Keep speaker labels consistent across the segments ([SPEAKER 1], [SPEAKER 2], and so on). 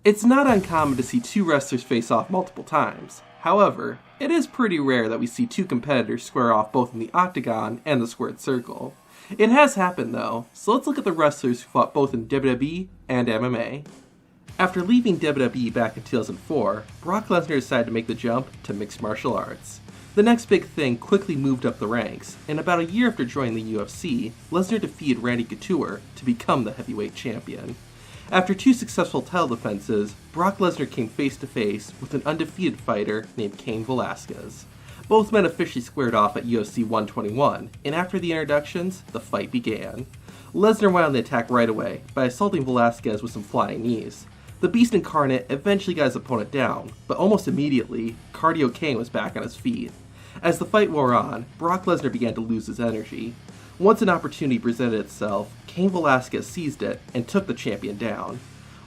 [SPEAKER 1] It's not uncommon to see two wrestlers face off multiple times. However, it is pretty rare that we see two competitors square off both in the octagon and the squared circle. It has happened though, so let's look at the wrestlers who fought both in WWE and MMA. After leaving WWE back in 2004, Brock Lesnar decided to make the jump to mixed martial arts. The next big thing quickly moved up the ranks, and about a year after joining the UFC, Lesnar defeated Randy Couture to become the heavyweight champion. After two successful title defenses, Brock Lesnar came face to face with an undefeated fighter named Cain Velasquez. Both men officially squared off at UFC 121, and after the introductions, the fight began. Lesnar went on the attack right away by assaulting Velasquez with some flying knees. The Beast Incarnate eventually got his opponent down, but almost immediately, Cardio Cain was back on his feet. As the fight wore on, Brock Lesnar began to lose his energy. Once an opportunity presented itself, Cain Velasquez seized it and took the champion down.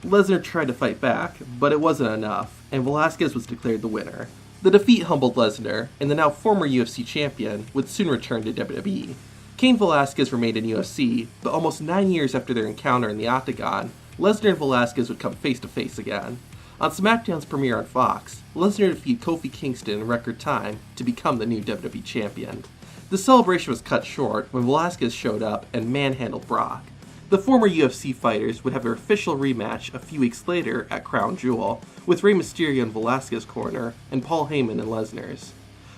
[SPEAKER 1] Lesnar tried to fight back, but it wasn't enough, and Velasquez was declared the winner. The defeat humbled Lesnar, and the now former UFC champion would soon return to WWE. Cain Velasquez remained in UFC, but almost 9 years after their encounter in the Octagon, Lesnar and Velasquez would come face to face again. On SmackDown's premiere on Fox, Lesnar defeated Kofi Kingston in record time to become the new WWE champion. The celebration was cut short when Velasquez showed up and manhandled Brock. The former UFC fighters would have their official rematch a few weeks later at Crown Jewel, with Rey Mysterio in Velasquez's corner and Paul Heyman in Lesnar's.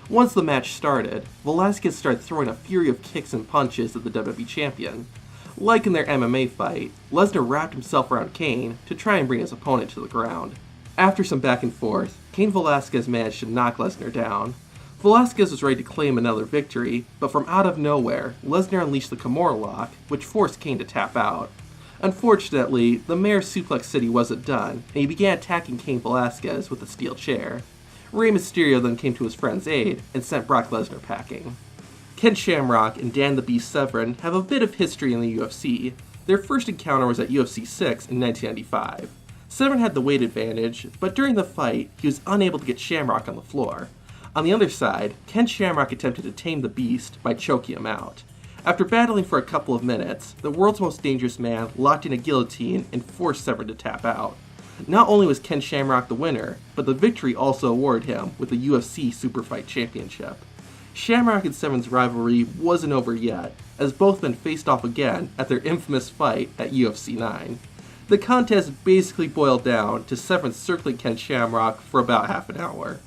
[SPEAKER 1] Once the match started, Velasquez started throwing a fury of kicks and punches at the WWE champion. Like in their MMA fight, Lesnar wrapped himself around Cain to try and bring his opponent to the ground. After some back and forth, Cain Velasquez managed to knock Lesnar down. Velasquez was ready to claim another victory, but from out of nowhere, Lesnar unleashed the Kimura lock, which forced Cain to tap out. Unfortunately, the Mayor's Suplex City wasn't done, and he began attacking Cain Velasquez with a steel chair. Rey Mysterio then came to his friend's aid and sent Brock Lesnar packing. Ken Shamrock and Dan the Beast Severn have a bit of history in the UFC. Their first encounter was at UFC 6 in 1995. Severn had the weight advantage, but during the fight, he was unable to get Shamrock on the floor. On the other side, Ken Shamrock attempted to tame the Beast by choking him out. After battling for a couple of minutes, the world's most dangerous man locked in a guillotine and forced Severn to tap out. Not only was Ken Shamrock the winner, but the victory also awarded him with the UFC Superfight Championship. Shamrock and Severn's rivalry wasn't over yet, as both men faced off again at their infamous fight at UFC 9. The contest basically boiled down to Severn circling Ken Shamrock for about half an hour.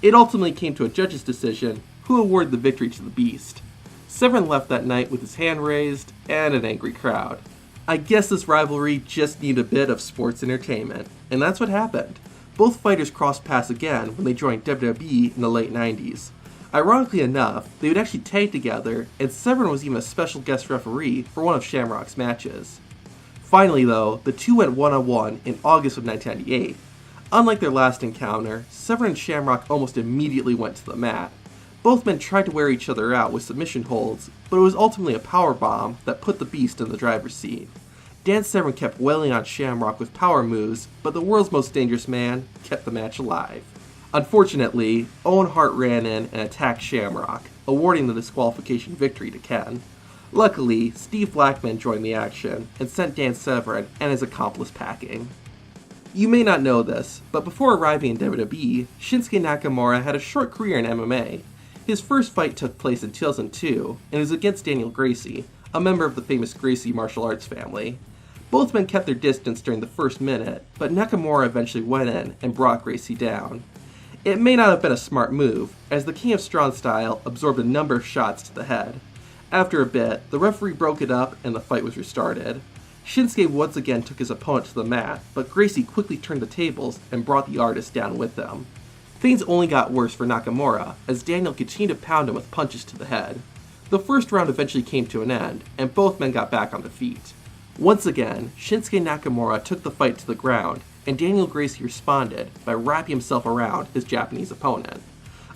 [SPEAKER 1] It ultimately came to a judge's decision, who awarded the victory to the Beast. Severn left that night with his hand raised and an angry crowd. I guess this rivalry just needed a bit of sports entertainment, and that's what happened. Both fighters crossed paths again when they joined WWE in the late 90s. Ironically enough, they would actually tag together, and Severn was even a special guest referee for one of Shamrock's matches. Finally though, the two went one-on-one in August of 1998. Unlike their last encounter, Severn and Shamrock almost immediately went to the mat. Both men tried to wear each other out with submission holds, but it was ultimately a powerbomb that put the Beast in the driver's seat. Dan Severn kept wailing on Shamrock with power moves, but the world's most dangerous man kept the match alive. Unfortunately, Owen Hart ran in and attacked Shamrock, awarding the disqualification victory to Ken. Luckily, Steve Blackman joined the action and sent Dan Severn and his accomplice packing. You may not know this, but before arriving in WWE, Shinsuke Nakamura had a short career in MMA. His first fight took place in 2002 and was against Daniel Gracie, a member of the famous Gracie martial arts family. Both men kept their distance during the first minute, but Nakamura eventually went in and brought Gracie down. It may not have been a smart move, as the King of Strong Style absorbed a number of shots to the head. After a bit, the referee broke it up and the fight was restarted. Shinsuke once again took his opponent to the mat, but Gracie quickly turned the tables and brought the artist down with them. Things only got worse for Nakamura, as Daniel continued to pound him with punches to the head. The first round eventually came to an end, and both men got back on their feet. Once again, Shinsuke Nakamura took the fight to the ground, and Daniel Gracie responded by wrapping himself around his Japanese opponent.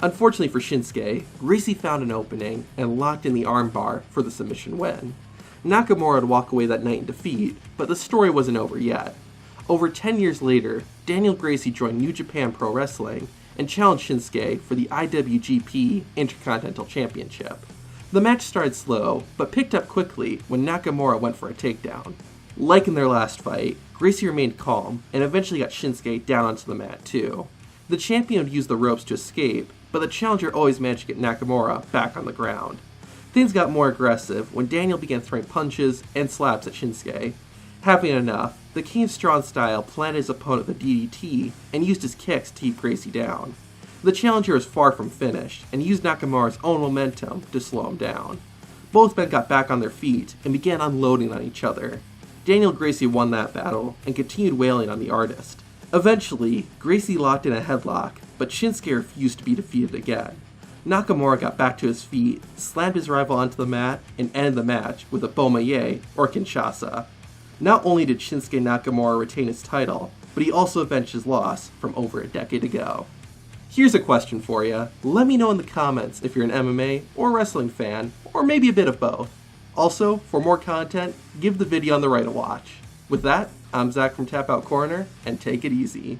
[SPEAKER 1] Unfortunately for Shinsuke, Gracie found an opening and locked in the armbar for the submission win. Nakamura would walk away that night in defeat, but the story wasn't over yet. Over 10 years later, Daniel Gracie joined New Japan Pro Wrestling and challenged Shinsuke for the IWGP Intercontinental Championship. The match started slow, but picked up quickly when Nakamura went for a takedown. Like in their last fight, Gracie remained calm and eventually got Shinsuke down onto the mat too. The champion would use the ropes to escape, but the challenger always managed to get Nakamura back on the ground. Things got more aggressive when Daniel began throwing punches and slaps at Shinsuke. Having enough, the King of Strong Style planted his opponent with a DDT and used his kicks to keep Gracie down. The challenger was far from finished and used Nakamura's own momentum to slow him down. Both men got back on their feet and began unloading on each other. Daniel Gracie won that battle and continued wailing on the artist. Eventually, Gracie locked in a headlock, but Shinsuke refused to be defeated again. Nakamura got back to his feet, slammed his rival onto the mat, and ended the match with a Bomaye, or Kinshasa. Not only did Shinsuke Nakamura retain his title, but he also avenged his loss from over a decade ago. Here's a question for you. Let me know in the comments if you're an MMA or wrestling fan, or maybe a bit of both. Also, for more content, give the video on the right a watch. With that, I'm Zach from Tap Out Corner, and take it easy.